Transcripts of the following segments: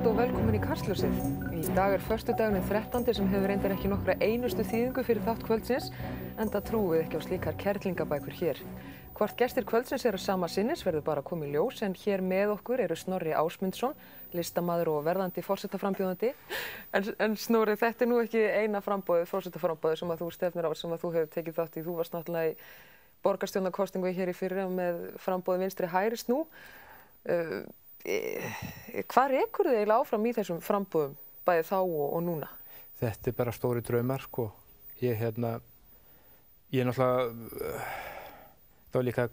kvöld og velkomin í Kastljósið. Í dag föstudagurinn 13. sem hefur reyndar ekki nokkra einustu þýðingu fyrir þátt kvöldsins, enda trúið ekki á slíkar kerlingabækur hér. Hvort gestir kvöldsins eru sama sinnis verður bara að koma í ljós, en hér með okkur eru Snorri Ásmundsson, listamaður og verðandi forsetaframbjóðandi. En Snorri, þetta nú ekki eina forsetaframbóðið sem að þú stefnir á, sem að þú hefur tekið þátt í. Þú varst náttúrulega í borgarstjórnarkosningu hér í fyrra með frambóði Vinstri hægri snú. Hvað rekur þið eiginlega áfram í þessum frambóðum, bæði þá og núna? Þetta bara stóri draumar, sko. Ég náttúrulega, það var líka,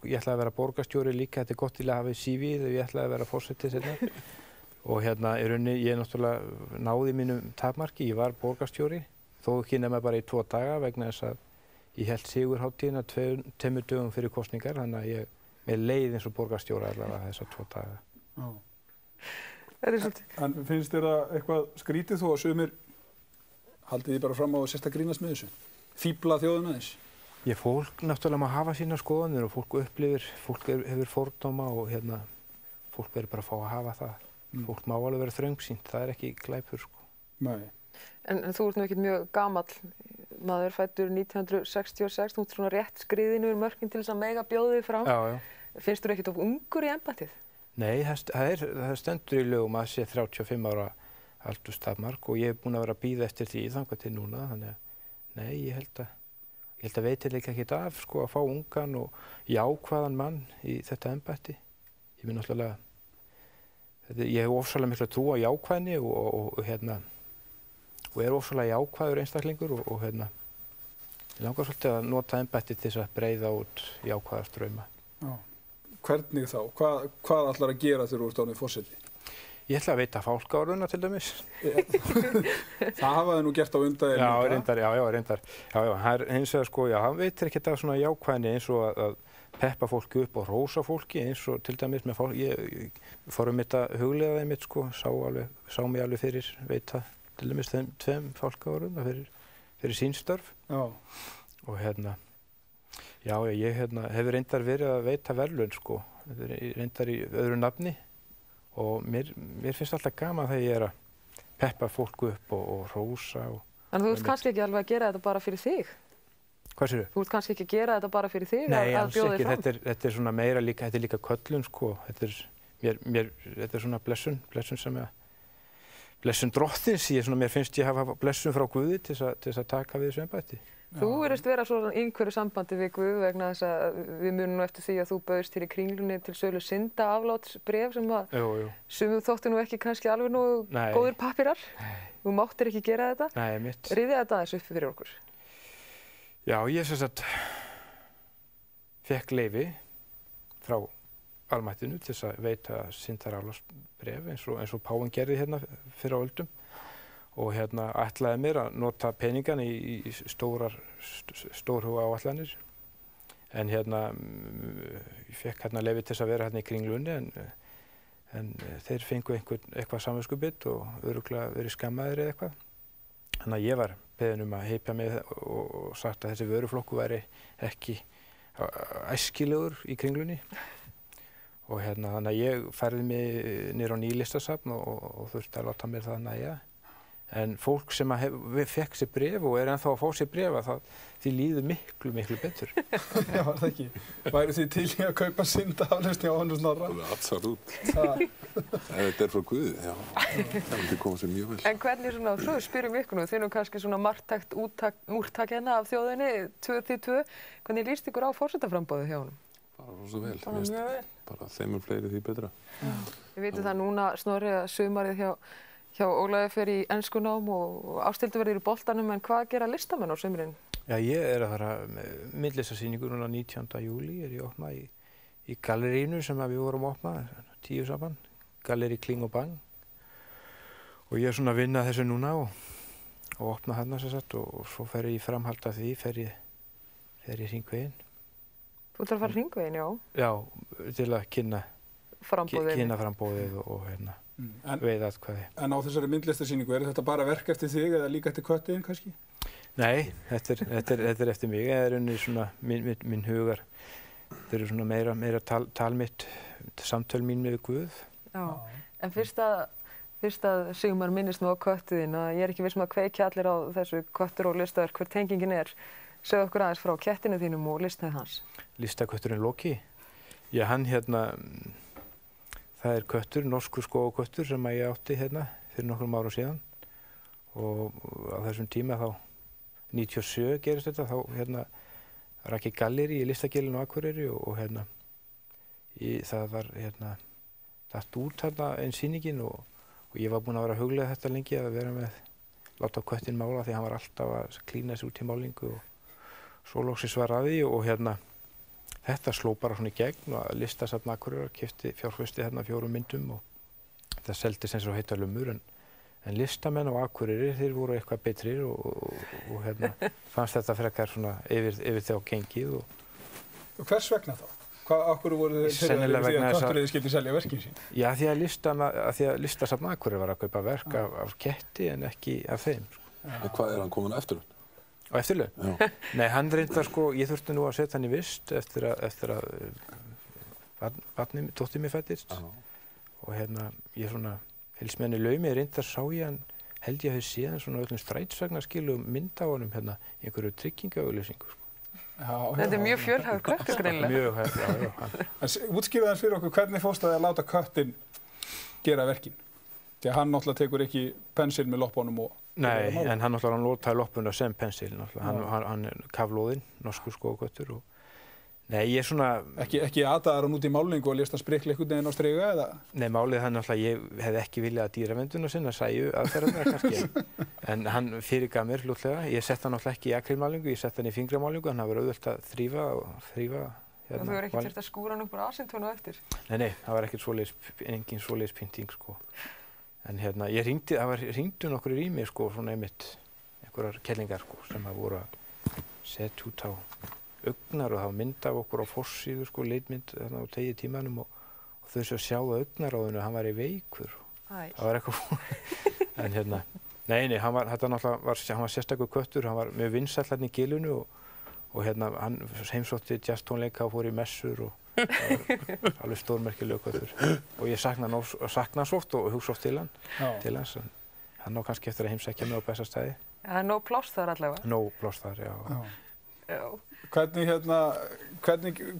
ég ætlaði að vera borgarstjóri líka, þetta gott til að hafa í CV-ið og ég ætlaði að vera forseti seinna. Og í rauninni, ég náttúrulega náði mínum takmarki, ég var borgarstjóri, þó ekki nema bara í 2 daga vegna þess að ég held sigurhátíðina 2 dögum fyrir kosningar, þannig að mér leið eins og borgarstjóra allavega þessa 2 daga. Já. En finnst þér það eitthvað skrítið þó að sumir haldið þið bara fram á að sérst að grínast með þessu? Fíbla þjóðina þess? Fólk náttúrulega má hafa sína skoðanir og fólk upplifir, fólk hefur fordóma og fólk verður bara að fá að hafa það. Fólk má alveg vera þröngsýnt, það er ekki glæpur, sko. Nei. En þú ert nú ekkert mjög gamall maður, fæddur 1966, þú ert svona rétt skriðin yfir mörkin til þess að mega bjóða þig fram. Já, já. Finnst þú ekkert of ungur í embættið? Nei, það stendur í lögum að sé 35 ára aldurstakmark og ég búinn að vera að bíða eftir því þangað til núna, þannig að nei, ég held að veitir ekkert af, sko, að fá ungan og jákvæðan mann í þetta embætti. Ég minn náttúrulega, ég hef ofsalega mikla trú á jákvæðni og er ofsalega jákvæður einstaklingur og ég langar svolítið að nota embættið til þess að breiða út jákvæða strauma. Já. Hvernig þá? Hvað ætlar að gera þegar þú ert orðinn forseti? Ég ætla að veita fálkaorðuna til dæmis. Það hafa þið nú gert á undan þér líka? Reyndar. Hins vegar, sko, hann veitir ekkert af svona jákvæðni eins og að peppa fólki upp og hrósa fólki eins og til dæmis með fólk. Ég fór þetta hugleiða þeim mitt, sko, sá mig alveg fyrir veita til dæmis 2 fálkaorðuna fyrir sín störf. Já. Og ég hefur reyndar verið að veita verðlaun, sko, reyndar í öðru nafni og mér finnst alltaf gaman þegar ég er að peppa fólk upp og hrósa. En þú ert kannski ekki alveg að gera þetta bara fyrir þig? Hvað segirðu? Þú ert kannski ekki að gera þetta bara fyrir þig að bjóða þig fram? Nei, alls ekki. Þetta er svona meira líka, þetta er líka köllun, sko. Þetta er svona blessun sem blessun drottins. Mér finnst ég hafa blessun frá Guði til þess að taka við þessu embætti. Þú virðist vera svona í einhverju sambandi við Guð vegna þess að við munum nú eftir því að þú bauðst hér í Kringlunni til sölu syndaaflátsbréf sem að sumum þóttu nú ekki kannski alveg nú góðir pappírar. Þú máttir ekki gera þetta. Nei, mitt. Rifjaðu þetta aðeins upp fyrir okkur. Já, ég sem sagt fékk leyfi frá almættinu til þess að veita syndaaflátsbréf eins og páfinn gerði hérna fyrir á öldum. Og ætlaði mér að nota peningana í stórhuga áætlanir. En ég fékk leyfi til þess að vera í Kringlunni en þeir fengu eitthvað samviskubit og örugglega verið skammaðir eða eitthvað. Þannig að ég var beðinn að hypja mig og sagt að þessi vöruflokkur væri ekki æskilegur í Kringlunni. Og þannig að ég færði mig niður á Nýlistasafn og þurfti að láta mér það nægja. En fólk sem fekk sér bréf og er ennþá að fá sér bréf, því líður miklu betur. Já, það ekki. Væru þið til í að kaupa syndaaflausn hjá honum Snorra? Absolutt. Ef þetta er frá Guði, já. Það myndi koma sér mjög vel. En hvernig svona, svo spyrum við ykkur nú, þið nú kannski svona marktækt úrtak hérna af þjóðinni, 2-2, hvernig líst ykkur á forsetaframboðið hjá honum? Bara rosa vel. Bara mjög vel. Bara þeim fleiri því betra. Við vitum það núna, Snorri, að sumarið hjá Ólafi fer í enskunám og Ásthildur verður í boltanum, en hvað gera listamenn á sumrin? Já, ég er að fara myndlistarsýningu núna 19. júlí, er ég að opna í gallerínu sem við vorum að opna, 10 saman, Gallerí Kling og Bang. Og ég er svona að vinna þessu núna og opna þarna sem sagt og svo fer ég í framhald af því, fer ég hringveginn. Þú ætlar að fara hringveginn, já? Já, til að kynna frambóðið og veiðatkvæði. En á þessari myndlistarsýningu, er þetta bara verk eftir þig eða líka eftir köttiðinn kannski? Nei, þetta er eftir mig. Það er unni svona minn hugar. Þetta eru svona meira tal mitt, samtöl mín með Guð. Já, en fyrst að Fyrst að Sigmar minnist nú á köttuðinn, að ég er ekki viss að kveikja allir á þessu köttur og listaverk, hver tengingin er. Segðu okkur aðeins frá kettinu þínum og listnað hans. Listakötturinn Loki? Já, hann það er köttur, norskur skógaköttur sem ég átti fyrir nokkrum árum síðan. Og á þessum tíma þá, 97 gerist þetta, þá rak ég galleri í Listagilinu á Akureyri og það var datt út einn sýningin og ég var búinn að vera að hugleiða þetta lengi að vera með, láta köttinn mála því hann var alltaf að klína sig út í málingu og svo loksins var að því og þetta sló bara svona í gegn og Listasafn Akureyrar fjárfesti 4 myndum og það seldist eins og heita lumur en listamenn á Akureyri þeir voru eitthvað betrir og fannst þetta frekar svona yfir þá gengið og hvers vegna þá? Akkur voru þeir fyrir því að kötturinn skyldi selja verkin sín? Já, því að Listasafn Akureyri var að kaupa verk af ketti en ekki af þeim. En hvað hann komin á eftirlaun? Á eftirlaun? Nei, hann reyndar ég þurfti nú að setja hann í vist eftir að dóttir mér fæddist og ég svona helst með henni laumi reyndar sá ég hann held ég að þau séð hann svona öllum strætisvagnarskilum mynd á honum í einhverju tryggingaauglýsingu. Þetta er mjög fjölhæfur köttur greinilega. Mjög hæfur, já. Útskýrðu þess fyrir okkur hvernig fórst að láta köttinn gera verkin? Því að hann náttúrulega tekur ekki pensil með loppunum og... Nei, en hann náttúrulega notaði loppuna sem pensil náttúrulega. Hann er kaflóðinn, norskur skógaköttur og... Nei, ég svona... Ekki ataðar hann út í málingu og lést hann sprikla einhvern veginn á striga eða? Nei, málið náttúrulega, ég hef ekki viljað að dýravenduna sinna sæju aðferðarnar kannski. En hann fyrirgaf mér fljótlega. Ég sett hann náttúrulega ekki í akrylmálingu, ég sett hann í fingramálingu, hann var auðvelt að þrífa og þrífa. Og þú hefur ekki þurft að skúra hann upp úr asintónu á eftir? Nei, það var engin svoleiðis pynting, sko. En ég hringdu nokkrir í mig, sko, svona einhverjar kellingar, sko, sem voru að setja út á augnar og það var mynd af okkur á forsíðu, sko, leitmynd á tegi tímanum og þau sem sjáðu augnaráðinu, hann var veikur. Það var eitthvað, en nei, hann var sérstakur köttur, hann var mjög vinsæll í Gilinu og hann heimsótti jazztónleika og fór í messur og það var alveg stórmerkilegur köttur. Og ég sakna hann oft og hugsa oft til hans, hann á kannski eftir að heimsækja mig á Bessastæði. Það er nóg pláss þar allavega? Nóg pláss þar, já. Hvernig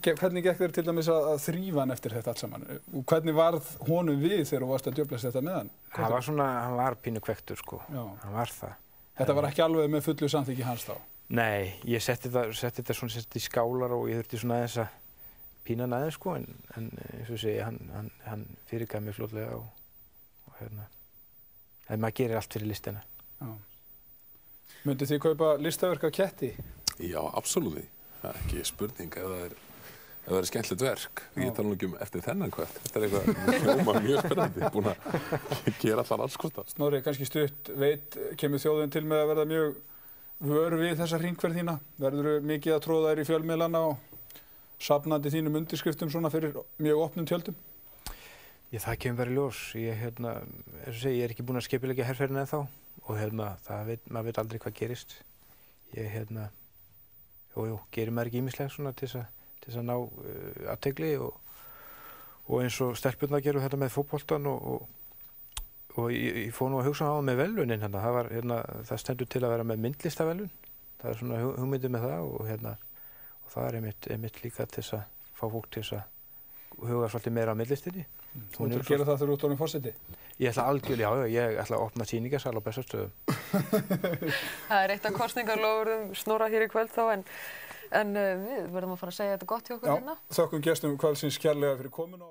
gekk þér til dæmis að þrífa hann eftir þetta allt saman? Og hvernig varð honum við þegar þú varst að djöflast þetta með hann? Hann var pínu kvektur, sko. Hann var það. Þetta var ekki alveg með fullu samþykki hans þá? Nei, ég setti þetta svona í skálar og ég þurfti svona aðeins að pína hann aðeins, sko, en eins og segi, hann fyrirgaf mér fljótlega og en maður gerir allt fyrir listina. Mynduð þið kaupa listaverk af ketti? Já, absolutt. Það er ekki spurning ef það er skemmtilegt verk. Ég tala nú ekki eftir þennan kött. Þetta er eitthvað hljóma mjög spennandi. Búin að gera alls kosta. Snorri, kannski stutt, kemur þjóðin til með að verða mjög vör við þessa hringferð þína? Verðurðu mikið að tróða þér í fjölmiðlana og safnandi þínum undirskriftum svona fyrir mjög opnum tjöldum? Það kemur bara í ljós. Ég er ekki búinn að skipuleggja herferðina ennþá og maður veit aldrei hvað gerist. Gerir maður ekki ýmislegt svona til þess að ná athygli og eins og stelpurnar gerðu þetta með fótboltann og ég fór nú að hugsa á með verðlaunin það stendur til að vera með myndlistaverðlaun. Það er svona hugmyndið með það og það er einmitt líka til þess að fá fólk til þess að huga svolítið meira á myndlistinni. Þú ætlar að gera það þegar þú ert orðinn forseti? Ég ætla algjörlega, ég ætla að opna sýningarsal á Bessastöðum. Það er eitt af kosningalofurðum Snorra hér í kvöld þá en við verðum að fara að segja þetta gott hjá okkur hérna. Þökkum gestum kvöldsins kærlega fyrir komuna.